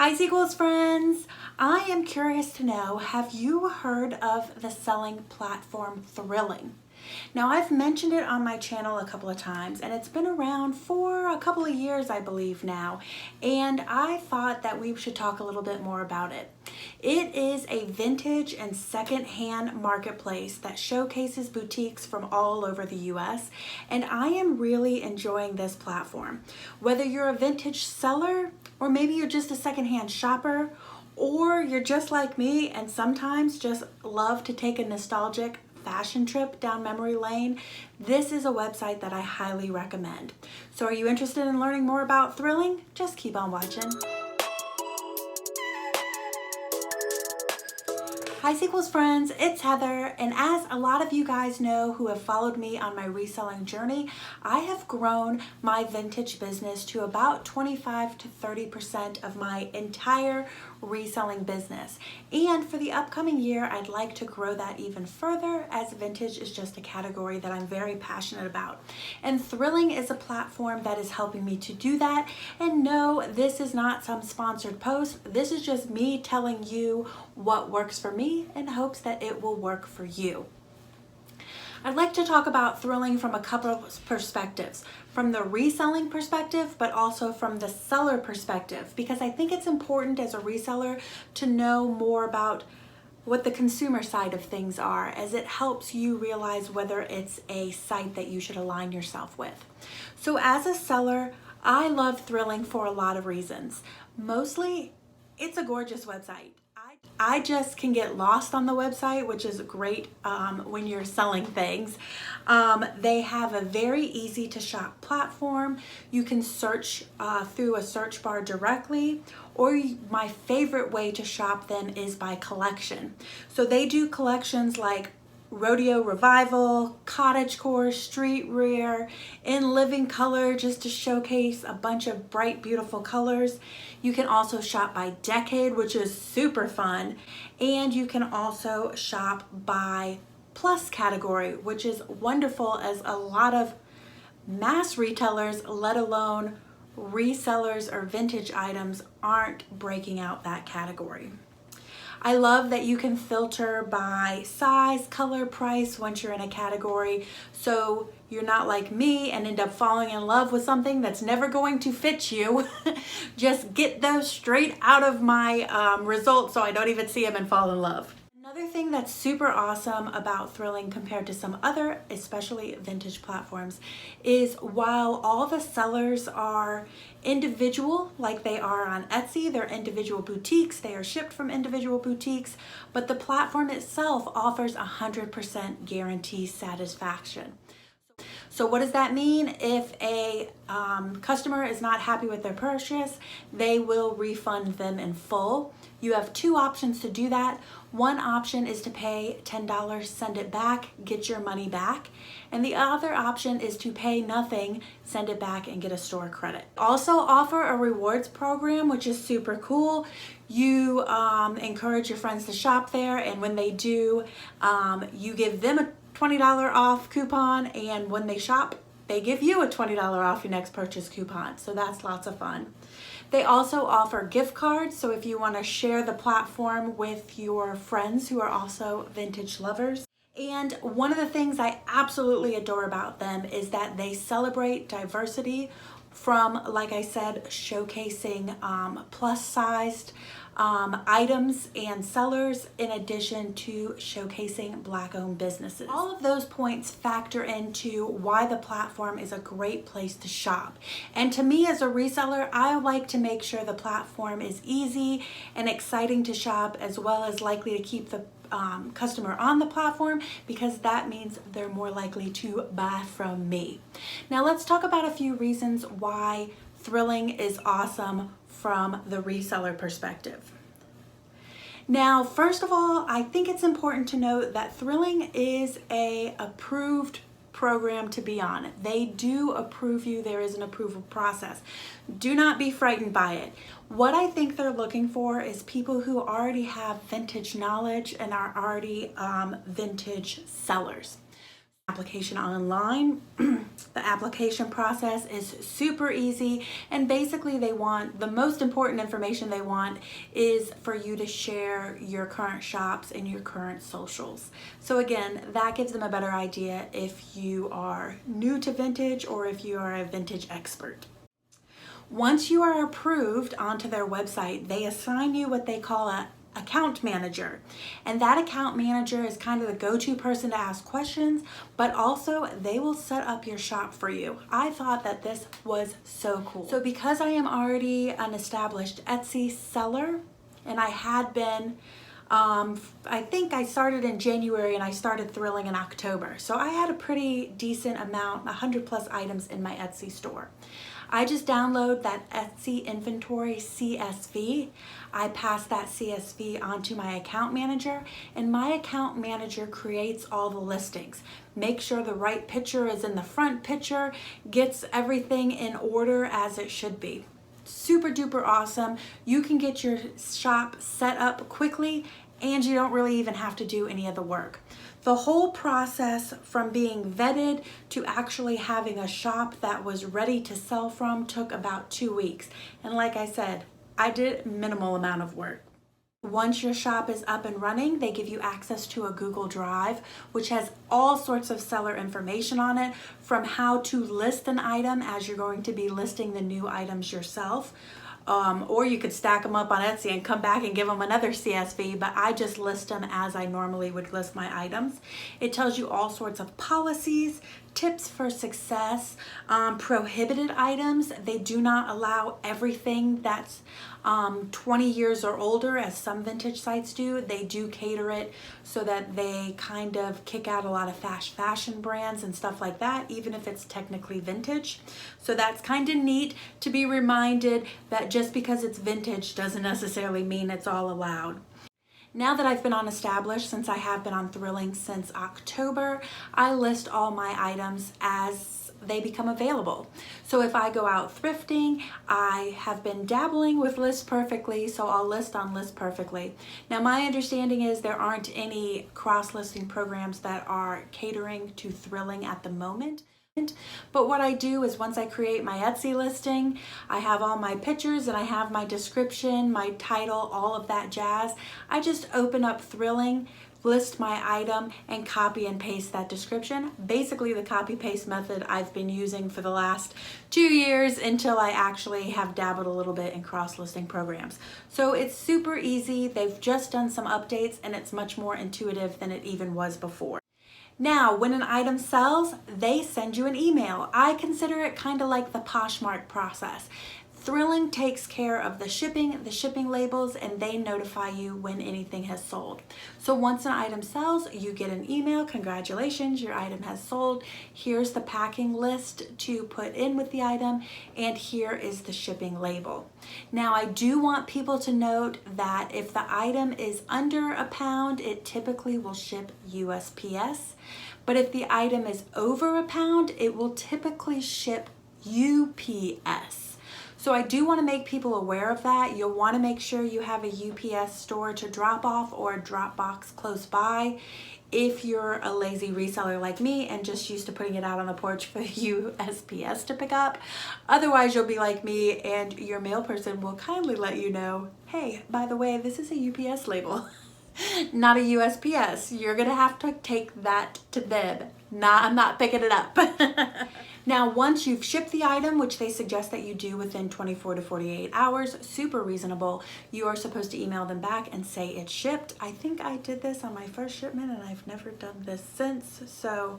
Hi Sequels friends! I am curious to know, have you heard of the selling platform Thrilling? Now I've mentioned it on my channel a couple of times and it's been around for a couple of years I believe now, and I thought that we should talk a little bit more about it. It is a vintage and second-hand marketplace that showcases boutiques from all over the US, and I am really enjoying this platform. Whether you're a vintage seller or maybe you're just a second-hand shopper, or you're just like me and sometimes just love to take a nostalgic fashion trip down memory lane, this is a website that I highly recommend. So are you interested in learning more about Thrilling? Just keep on watching. Hi Sequels friends, it's Heather, and as a lot of you guys know who have followed me on my reselling journey, I have grown my vintage business to about 25 to 30% of my entire reselling business. And for the upcoming year, I'd like to grow that even further, as vintage is just a category that I'm very passionate about. And Thrilling is a platform that is helping me to do that. And no, this is not some sponsored post. This is just me telling you what works for me in hopes that it will work for you. I'd like to talk about Thrilling from a couple of perspectives, from the reselling perspective, but also from the seller perspective, because I think it's important as a reseller to know more about what the consumer side of things are, as it helps you realize whether it's a site that you should align yourself with. So as a seller, I love Thrilling for a lot of reasons. Mostly, it's a gorgeous website. I just can get lost on the website, which is great when you're selling things. They have a very easy to shop platform. You can search through a search bar directly, or my favorite way to shop them is by collection. So they do collections like rodeo revival, cottagecore, street rear, in living color, just to showcase a bunch of bright, beautiful colors. You can also shop by decade, which is super fun. And you can also shop by plus category, which is wonderful, as a lot of mass retailers, let alone resellers or vintage items, aren't breaking out that category. I love that you can filter by size, color, price once you're in a category, so you're not like me and end up falling in love with something that's never going to fit you. Just get those straight out of my results so I don't even see them and fall in love. Another thing that's super awesome about Thrilling compared to some other, especially vintage platforms, is while all the sellers are individual, like they are on Etsy, they're individual boutiques, they are shipped from individual boutiques, but the platform itself offers 100% guarantee satisfaction. So what does that mean? If a customer is not happy with their purchase, they will refund them in full. You have two options to do that. One option is to pay $10, send it back, get your money back. And the other option is to pay nothing, send it back, and get a store credit. Also offer a rewards program, which is super cool. You encourage your friends to shop there, and when they do, you give them a $20 off coupon, and when they shop, they give you a $20 off your next purchase coupon. So that's lots of fun. They also offer gift cards, so if you want to share the platform with your friends who are also vintage lovers. And one of the things I absolutely adore about them is that they celebrate diversity, from, like I said, showcasing plus-sized items and sellers, in addition to showcasing Black-owned businesses. All of those points factor into why the platform is a great place to shop. And to me as a reseller, I like to make sure the platform is easy and exciting to shop, as well as likely to keep the customer on the platform, because that means they're more likely to buy from me. Now let's talk about a few reasons why Thrilling is awesome from the reseller perspective. Now, first of all, I think it's important to note that Thrilling is a approved program to be on. They do approve you. There is an approval process. Do not be frightened by it. What I think they're looking for is people who already have vintage knowledge and are already vintage sellers. application online. The application process is super easy, and basically the most important information they want is for you to share your current shops and your current socials. So again, that gives them a better idea if you are new to vintage or if you are a vintage expert. Once you are approved onto their website, they assign you what they call a account manager, and that account manager is kind of the go-to person to ask questions, but also they will set up your shop for you. I thought that this was so cool. So because I am already an established Etsy seller, and I had been I think I started in January and I started thrilling in October, so I had a pretty decent amount, 100+ items in my Etsy store. I just download that Etsy inventory CSV. I pass that CSV onto my account manager, and my account manager creates all the listings. Make sure the right picture is in the front picture, gets everything in order as it should be. Super duper awesome. You can get your shop set up quickly, and you don't really even have to do any of the work. The whole process from being vetted to actually having a shop that was ready to sell from took about 2 weeks. And like I said, I did minimal amount of work. Once your shop is up and running, they give you access to a Google Drive, which has all sorts of seller information on it, from how to list an item as you're going to be listing the new items yourself. Or you could stack them up on Etsy and come back and give them another CSV, but I just list them as I normally would list my items. It tells you all sorts of policies, tips for success, prohibited items. They do not allow everything that's 20 years or older, as some vintage sites do. They do cater it so that they kind of kick out a lot of fast fashion brands and stuff like that, even if it's technically vintage. So that's kind of neat to be reminded that just because it's vintage doesn't necessarily mean it's all allowed. Now that I've been on Established, since I have been on Thrilling since October, I list all my items as they become available. So if I go out thrifting, I have been dabbling with List Perfectly, so I'll list on List Perfectly. Now my understanding is there aren't any cross-listing programs that are catering to Thrilling at the moment. But what I do is once I create my Etsy listing, I have all my pictures and I have my description, my title, all of that jazz. I just open up Thrilling, list my item, and copy and paste that description. Basically the copy paste method I've been using for the last 2 years until I actually have dabbled a little bit in cross-listing programs. So it's super easy. They've just done some updates and it's much more intuitive than it even was before. Now, when an item sells, they send you an email. I consider it kind of like the Poshmark process. Thrilling takes care of the shipping labels, and they notify you when anything has sold. So once an item sells, you get an email, congratulations, your item has sold. Here's the packing list to put in with the item, and here is the shipping label. Now, I do want people to note that if the item is under a pound, it typically will ship USPS. But if the item is over a pound, it will typically ship UPS. So I do want to make people aware of that. You'll want to make sure you have a UPS store to drop off or a drop box close by if you're a lazy reseller like me and just used to putting it out on the porch for USPS to pick up. Otherwise, you'll be like me and your mail person will kindly let you know, hey, by the way, this is a UPS label, not a USPS. You're gonna have to take that to them. I'm not picking it up. Now, once you've shipped the item, which they suggest that you do within 24 to 48 hours, super reasonable, you are supposed to email them back and say it's shipped. I think I did this on my first shipment and I've never done this since, so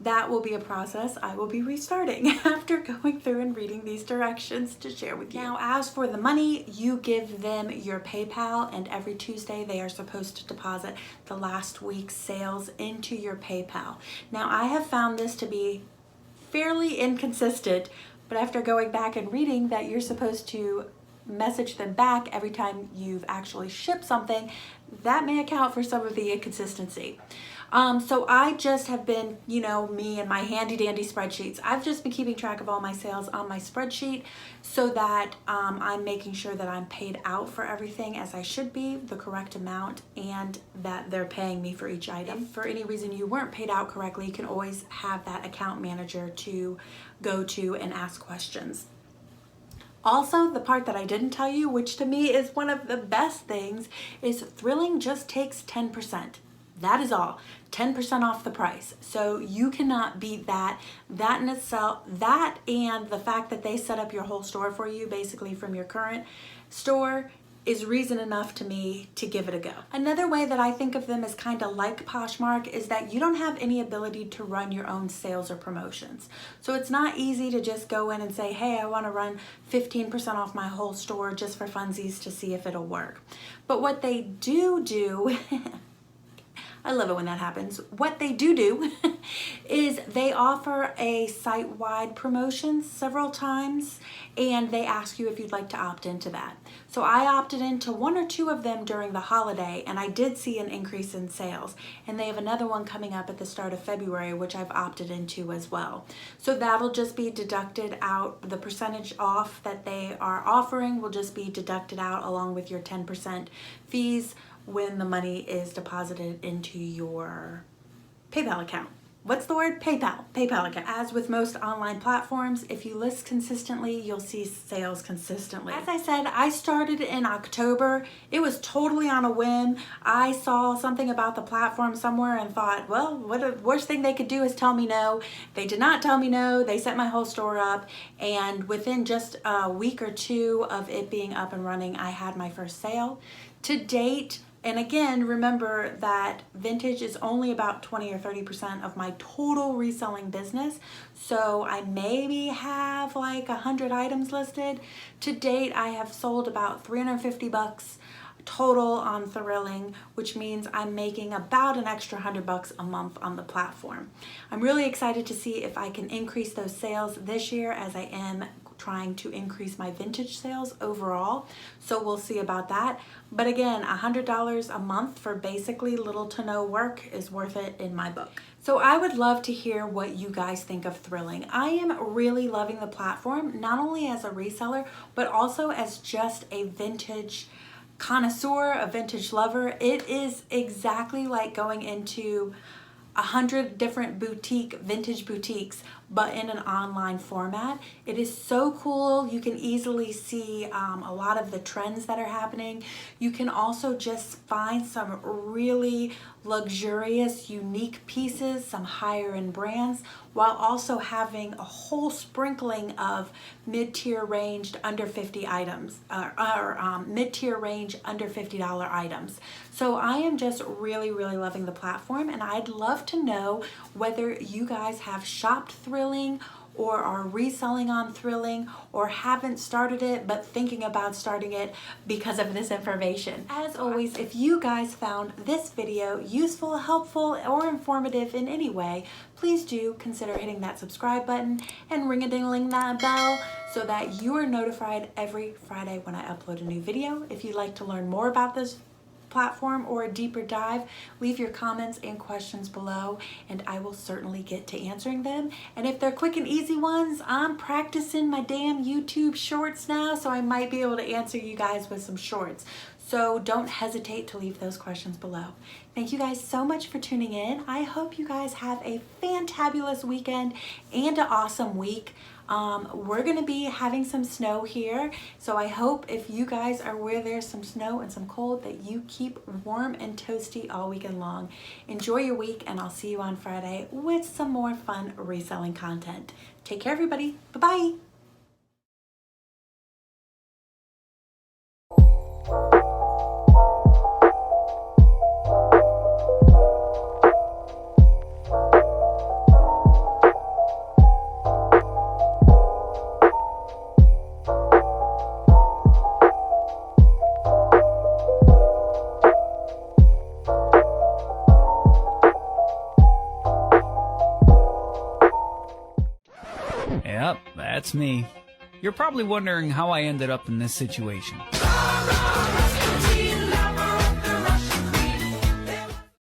that will be a process I will be restarting after going through and reading these directions to share with you. Now, as for the money, you give them your PayPal, and every Tuesday they are supposed to deposit the last week's sales into your PayPal. Now, I have found this to be fairly inconsistent, but after going back and reading that you're supposed to message them back every time you've actually shipped something, that may account for some of the inconsistency. So I just have been, me and my handy dandy spreadsheets. I've just been keeping track of all my sales on my spreadsheet so that I'm making sure that I'm paid out for everything as I should be, the correct amount, and that they're paying me for each item. If for any reason you weren't paid out correctly, you can always have that account manager to go to and ask questions. Also, the part that I didn't tell you, which to me is one of the best things, is Thrilling just takes 10%. That is all, 10% off the price. So you cannot beat that. That in itself, that and the fact that they set up your whole store for you, basically from your current store, is reason enough to me to give it a go. Another way that I think of them as kind of like Poshmark is that you don't have any ability to run your own sales or promotions. So it's not easy to just go in and say, hey, I want to run 15% off my whole store just for funsies to see if it'll work. But what they do I love it when that happens. What they do is they offer a site-wide promotion several times, and they ask you if you'd like to opt into that. So I opted into one or two of them during the holiday, and I did see an increase in sales. And they have another one coming up at the start of February, which I've opted into as well. So that'll just be deducted out. The percentage off that they are offering will just be deducted out along with your 10% fees when the money is deposited into your PayPal account. What's the word? PayPal account. As with most online platforms, if you list consistently, you'll see sales consistently. As I said, I started in October. It was totally on a whim. I saw something about the platform somewhere and thought, well, what the worst thing they could do is tell me no. They did not tell me no. They set my whole store up, and within just a week or two of it being up and running, I had my first sale. To date, and again, remember that vintage is only about 20 or 30% of my total reselling business. So I maybe have like 100 items listed. To date, I have sold about $350 total on Thrilling, which means I'm making about an extra $100 a month on the platform. I'm really excited to see if I can increase those sales this year, as I am trying to increase my vintage sales overall. So we'll see about that. But again, $100 a month for basically little to no work is worth it in my book. So I would love to hear what you guys think of Thrilling. I am really loving the platform, not only as a reseller, but also as just a vintage connoisseur, a vintage lover. It is exactly like going into 100 different vintage boutiques, but in an online format. It is so cool. You can easily see a lot of the trends that are happening. You can also just find some really luxurious, unique pieces, some higher end brands, while also having a whole sprinkling of mid-tier ranged under 50 items, mid-tier range under $50 items. So I am just really, really loving the platform, and I'd love to know whether you guys have shopped Thrilling or are reselling on Thrilling, or haven't started it but thinking about starting it because of this information. As always, if you guys found this video useful, helpful, or informative in any way, please do consider hitting that subscribe button and ring-a-ding-ling that bell so that you are notified every Friday when I upload a new video. If you'd like to learn more about this platform or a deeper dive, leave your comments and questions below, and I will certainly get to answering them. And if they're quick and easy ones, I'm practicing my damn YouTube shorts now, so I might be able to answer you guys with some shorts. So don't hesitate to leave those questions below. Thank you guys so much for tuning in. I hope you guys have a fantabulous weekend and an awesome week. We're gonna be having some snow here, so I hope if you guys are where there's some snow and some cold that you keep warm and toasty all weekend long. Enjoy your week, and I'll see you on Friday with some more fun reselling content. Take care, everybody. Bye-bye. Yep, that's me. You're probably wondering how I ended up in this situation.